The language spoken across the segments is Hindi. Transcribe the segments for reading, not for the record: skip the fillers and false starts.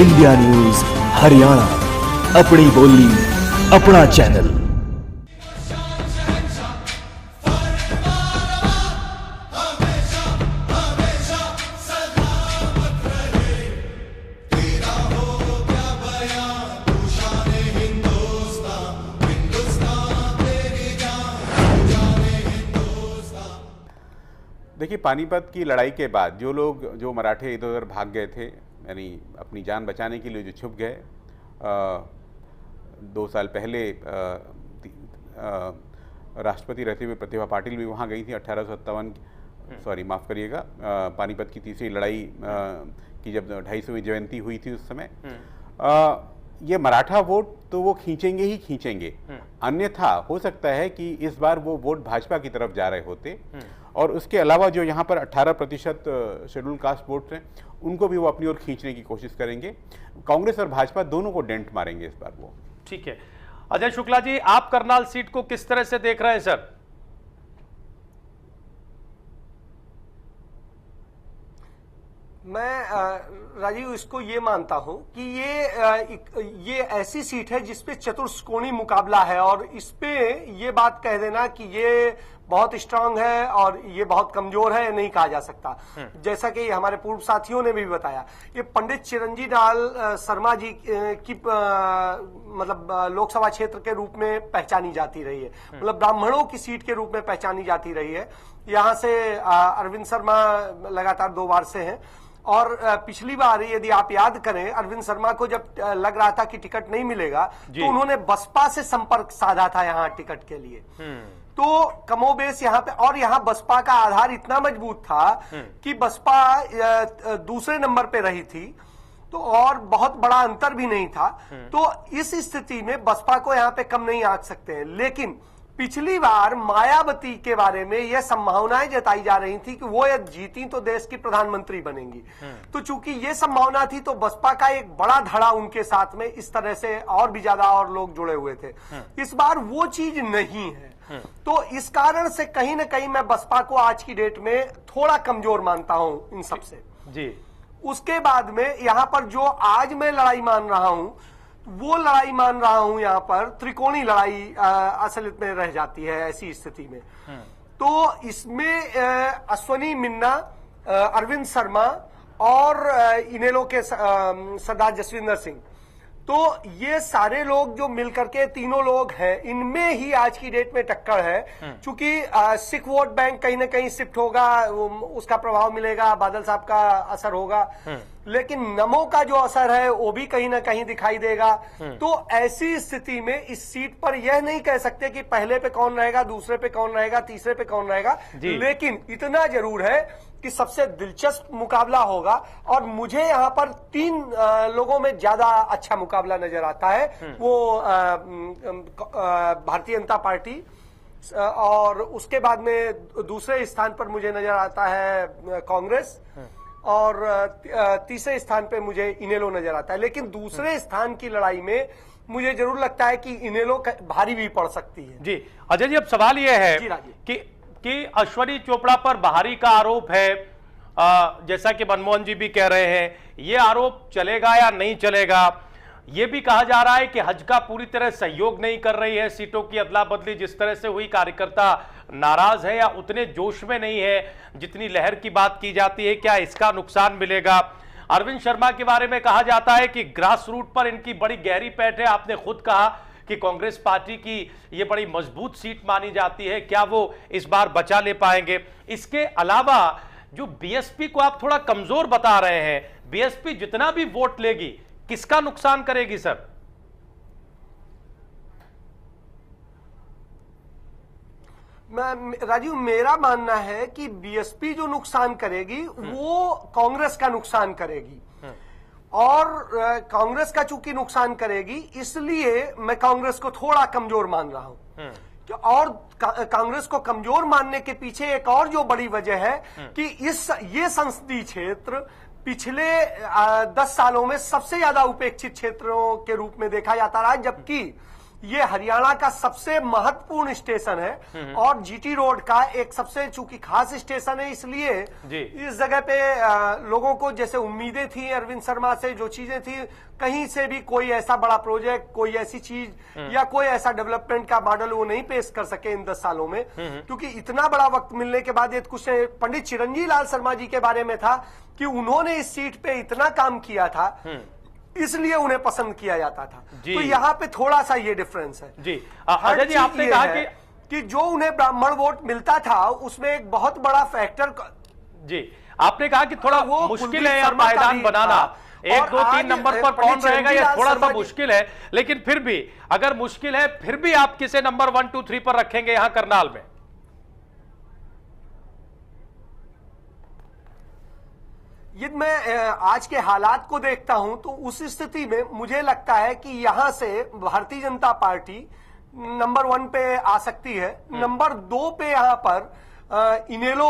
इंडिया न्यूज हरियाणा, अपनी बोली अपना चैनल। देखिए, पानीपत की लड़ाई के बाद जो मराठे इधर उधर भाग गए थे, यानी अपनी जान बचाने के लिए जो छुप गए, 2 साल पहले राष्ट्रपति रहते हुए प्रतिभा पाटिल भी वहाँ गई थी 1857, सॉरी माफ़ करिएगा, पानीपत की तीसरी लड़ाई की जब 250वीं जयंती हुई थी उस समय। ये मराठा वोट तो वो खींचेंगे ही खींचेंगे, अन्यथा हो सकता है कि इस बार वो वोट भाजपा की तरफ जा रहे होते। और उसके अलावा जो यहाँ पर 18% शेड्यूल कास्ट वोट हैं, उनको भी वो अपनी ओर खींचने की कोशिश करेंगे। कांग्रेस और भाजपा दोनों को डेंट मारेंगे इस बार वो। ठीक है, अजय शुक्ला जी, आप करनाल सीट को किस तरह से देख रहे हैं सर? मैं राजीव इसको ये मानता हूं कि ये ऐसी सीट है जिसपे चतुष्कोणीय मुकाबला है, और इस पे ये बात कह देना कि ये बहुत स्ट्रांग है और ये बहुत कमजोर है नहीं कहा जा सकता। जैसा कि हमारे पूर्व साथियों ने भी बताया, ये पंडित चिरंजीव लाल शर्मा जी की मतलब लोकसभा क्षेत्र के रूप में पहचानी जाती रही है, मतलब ब्राह्मणों की सीट के रूप में पहचानी जाती रही है। यहाँ से अरविंद शर्मा लगातार 2 बार से हैं, और पिछली बार यदि आप याद करें, अरविंद शर्मा को जब लग रहा था कि टिकट नहीं मिलेगा तो उन्होंने बसपा से संपर्क साधा था यहाँ टिकट के लिए। तो कमोबेश यहाँ पे, और यहाँ बसपा का आधार इतना मजबूत था कि बसपा दूसरे नंबर पे रही थी, तो और बहुत बड़ा अंतर भी नहीं था। तो इस स्थिति में बसपा को यहाँ पे कम नहीं आंक सकते हैं। लेकिन पिछली बार मायावती के बारे में यह संभावनाएं जताई जा रही थी कि वो यदि जीती तो देश की प्रधानमंत्री बनेंगी। तो चूंकि ये संभावना थी, तो बसपा का एक बड़ा धड़ा उनके साथ में इस तरह से और भी ज्यादा और लोग जुड़े हुए थे। इस बार वो चीज नहीं है, तो इस कारण से कहीं ना कहीं मैं बसपा को आज की डेट में थोड़ा कमजोर मानता हूं इन सबसे जी। उसके बाद में यहाँ पर जो आज मैं लड़ाई मान रहा हूं, वो लड़ाई मान रहा हूं यहाँ पर त्रिकोणीय लड़ाई असलियत में रह जाती है ऐसी स्थिति में। तो इसमें अश्वनी मिन्ना, अरविंद शर्मा और इनेलो के सरदार जसविंदर सिंह, तो ये सारे लोग जो मिलकर के तीनों लोग हैं, इनमें ही आज की डेट में टक्कर है। क्योंकि सिख वोट बैंक कहीं ना कहीं शिफ्ट होगा, उसका प्रभाव मिलेगा, बादल साहब का असर होगा, लेकिन नमो का जो असर है वो भी कहीं ना कहीं दिखाई देगा। तो ऐसी स्थिति में इस सीट पर यह नहीं कह सकते कि पहले पे कौन रहेगा, दूसरे पे कौन रहेगा, तीसरे पे कौन रहेगा, लेकिन इतना जरूर है कि सबसे दिलचस्प मुकाबला होगा। और मुझे यहाँ पर 3 लोगों में ज्यादा अच्छा मुकाबला नजर आता है। वो भारतीय जनता पार्टी, और उसके बाद में दूसरे स्थान पर मुझे नजर आता है कांग्रेस, और तीसरे स्थान पे मुझे इनेलो नजर आता है। लेकिन दूसरे स्थान की लड़ाई में मुझे जरूर लगता है कि इनेलो भारी भी पड़ सकती है। जी अजय जी, अब सवाल यह है कि अश्वनी चोपड़ा पर बहारी का आरोप है, जैसा कि मनमोहन जी भी कह रहे हैं, ये आरोप चलेगा या नहीं चलेगा? ये भी कहा जा रहा है कि हजका पूरी तरह सहयोग नहीं कर रही है, सीटों की अदला बदली जिस तरह से हुई, कार्यकर्ता नाराज है या उतने जोश में नहीं है जितनी लहर की बात की जाती है, क्या इसका नुकसान मिलेगा? अरविंद शर्मा के बारे में कहा जाता है कि ग्रास रूट पर इनकी बड़ी गहरी पैठ है, आपने खुद कहा कि कांग्रेस पार्टी की ये बड़ी मजबूत सीट मानी जाती है, क्या वो इस बार बचा ले पाएंगे? इसके अलावा जो बीएसपी को आप थोड़ा कमजोर बता रहे हैं, बीएसपी जितना भी वोट लेगी किसका नुकसान करेगी सर? राजीव, मेरा मानना है कि बीएसपी जो नुकसान करेगी वो कांग्रेस का नुकसान करेगी, और कांग्रेस का चूंकि नुकसान करेगी इसलिए मैं कांग्रेस को थोड़ा कमजोर मान रहा हूं। और कांग्रेस को कमजोर मानने के पीछे एक और जो बड़ी वजह है कि ये संसदीय क्षेत्र पिछले 10 सालों में सबसे ज्यादा उपेक्षित क्षेत्रों के रूप में देखा जाता रहा, जबकि ये हरियाणा का सबसे महत्वपूर्ण स्टेशन है और जीटी रोड का एक सबसे चूंकि खास स्टेशन है, इसलिए इस जगह पे लोगों को जैसे उम्मीदें थी अरविंद शर्मा से, जो चीजें थी, कहीं से भी कोई ऐसा बड़ा प्रोजेक्ट, कोई ऐसी चीज या कोई ऐसा डेवलपमेंट का मॉडल वो नहीं पेश कर सके इन 10 सालों में, क्योंकि इतना बड़ा वक्त मिलने के बाद ये कुछ पंडित चिरंजीव लाल शर्मा जी के बारे में था कि उन्होंने इस सीट पे इतना काम किया था, इसलिए उन्हें पसंद किया जाता था। तो यहाँ पे थोड़ा सा ये डिफरेंस है जी। अजय जी, आपने कहा कि जो उन्हें ब्राह्मण वोट मिलता था उसमें एक बहुत बड़ा फैक्टर, जी आपने कहा कि थोड़ा वो मुश्किल है यार पायदान बनाना, 1, 2, 3 नंबर पर कौन रहेगा ये थोड़ा सा मुश्किल है, लेकिन फिर भी अगर मुश्किल है फिर भी आप किसे नंबर 1, 2, 3 पर रखेंगे यहां करनाल में? यदि मैं आज के हालात को देखता हूं तो उस स्थिति में मुझे लगता है कि यहां से भारतीय जनता पार्टी नंबर 1 पे आ सकती है, नंबर 2 पे यहां पर इनेलो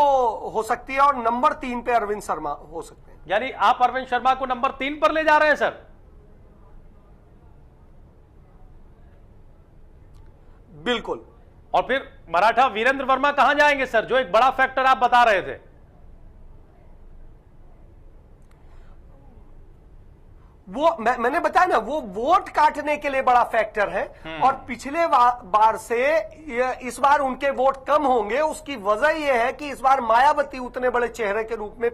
हो सकती है और नंबर 3 पे अरविंद शर्मा हो सकते हैं। यानी आप अरविंद शर्मा को नंबर 3 पर ले जा रहे हैं सर? बिल्कुल। और फिर मराठा वीरेंद्र वर्मा कहां जाएंगे सर, जो एक बड़ा फैक्टर आप बता रहे थे? वो मैंने बताया ना, वो वोट काटने के लिए बड़ा फैक्टर है और पिछले बार से इस बार उनके वोट कम होंगे। उसकी वजह यह है कि इस बार मायावती उतने बड़े चेहरे के रूप में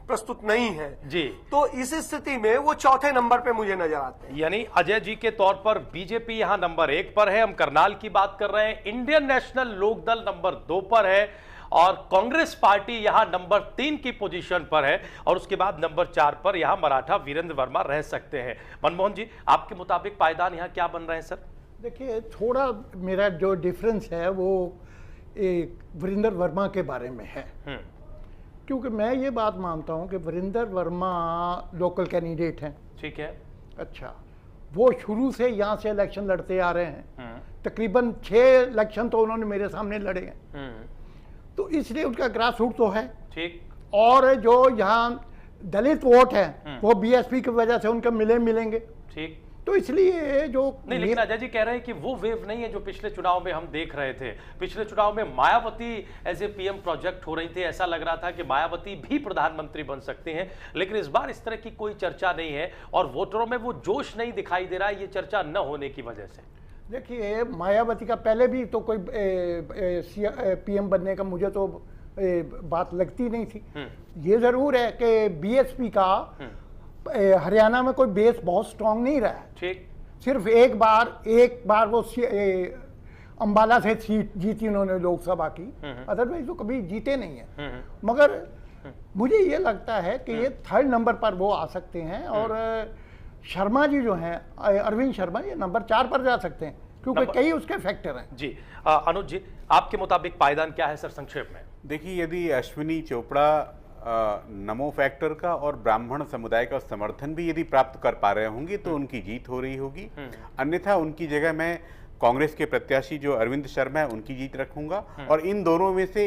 प्रस्तुत नहीं है जी। तो इस स्थिति में वो चौथे नंबर पे मुझे नजर आते हैं। यानी अजय जी के तौर पर बीजेपी यहां नंबर 1 पर है, हम करनाल की बात कर रहे हैं, इंडियन नेशनल लोकदल नंबर 2 पर है और कांग्रेस पार्टी यहां नंबर 3 की पोजीशन पर है और उसके बाद नंबर 4 पर यहां मराठा वीरेंद्र वर्मा रह सकते हैं। मनमोहन जी, आपके मुताबिक पायदान यहां क्या बन रहे हैं सर? देखिए, थोड़ा मेरा जो डिफरेंस है वो वीरेंद्र वर्मा के बारे में है, क्योंकि मैं ये बात मानता हूं कि वीरेंद्र वर्मा लोकल कैंडिडेट हैं। ठीक है। अच्छा, वो शुरू से यहाँ से इलेक्शन लड़ते आ रहे हैं, तकरीबन 6 इलेक्शन तो उन्होंने मेरे सामने लड़े हैं, तो इसलिए उनका ग्रास रूट तो है। ठीक। और जो यहाँ दलित वोट है वो बीएसपी की वजह से उनके मिलेंगे। ठीक। तो इसलिए जो नहीं, लेकिन अजय जी कह रहे हैं कि वो वेव नहीं है जो पिछले चुनाव में हम देख रहे थे। पिछले चुनाव में Mayawati as a PM project हो रही थी, ऐसा लग रहा था कि मायावती भी प्रधानमंत्री बन सकती हैं, लेकिन इस बार इस तरह की कोई चर्चा नहीं है और वोटरों में वो जोश नहीं दिखाई दे रहा है, ये चर्चा न होने की वजह से। देखिए, मायावती का पहले भी तो कोई पीएम बनने का मुझे तो बात लगती नहीं थी। ये जरूर है कि बीएसपी का हरियाणा में कोई बेस बहुत स्ट्रांग नहीं रहा है। ठीक। सिर्फ एक बार वो अंबाला से सीट जीती उन्होंने लोकसभा की, अदरवाइज तो कभी जीते नहीं है। मगर मुझे ये लगता है कि ये 3rd नंबर पर वो आ सकते हैं और शर्मा जी जो हैं, अरविंद शर्मा, ये नंबर 4 पर जा सकते हैं क्योंकि कई उसके फैक्टर हैं। जी। अनुज जी, आपके मुताबिक पायदान क्या है सर संक्षेप में? देखिए, यदि अश्विनी चोपड़ा नमो फैक्टर का और ब्राह्मण समुदाय का समर्थन भी यदि प्राप्त कर पा रहे होंगे तो उनकी जीत हो रही होगी। अन्यथा उनकी जगह मैं कांग्रेस के प्रत्याशी जो अरविंद शर्मा है उनकी जीत रखूंगा और इन दोनों में से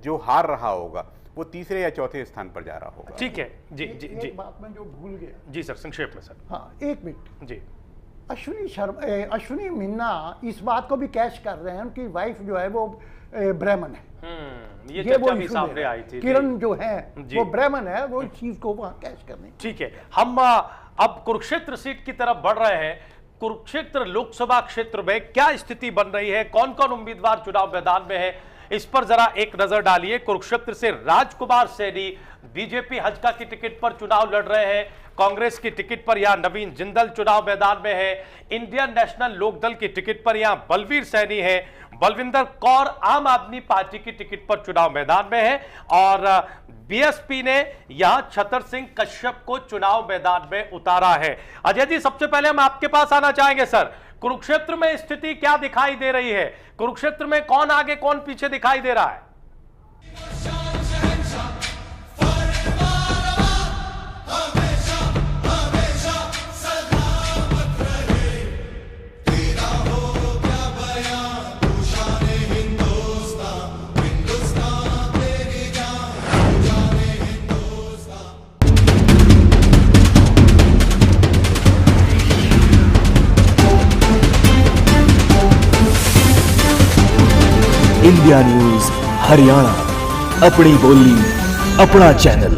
जो हार रहा होगा वो 3रे या 4थे स्थान पर जा रहा होगा। ठीक है। जी जी जी। एक बात मैं जो भूल गया। जी सर, संक्षेप में सर। हाँ, 1 मिनट। जी। अश्विनी मिन्ना इस बात को भी कैच कर रहे हैं, उनकी वाइफ जो है वो ब्राह्मण है। ये चर्चा भी सामने आई थी। किरण जो है वो ब्राह्मण है, वो इस चीज को वहां कैच करने। ठीक है, हम अब कुरुक्षेत्र सीट की तरफ बढ़ रहे हैं। कुरुक्षेत्र लोकसभा क्षेत्र में क्या स्थिति बन रही है, कौन कौन उम्मीदवार चुनाव मैदान में है, इस पर जरा एक नजर डालिए। कुरुक्षेत्र से राजकुमार सैनी बीजेपी हजका की टिकट पर चुनाव लड़ रहे हैं, कांग्रेस की टिकट पर यहां नवीन जिंदल चुनाव मैदान में है, इंडियन नेशनल लोकदल की टिकट पर यहां बलवीर सैनी है, बलविंदर कौर आम आदमी पार्टी की टिकट पर चुनाव मैदान में है और बीएसपी ने यहां छतर सिंह कश्यप को चुनाव मैदान में उतारा है। अजय जी, सबसे पहले हम आपके पास आना चाहेंगे सर, कुरुक्षेत्र में स्थिति क्या दिखाई दे रही है? कुरुक्षेत्र में कौन आगे कौन पीछे दिखाई दे रहा है? इंडिया न्यूज हरियाणा, अपनी बोली अपना चैनल।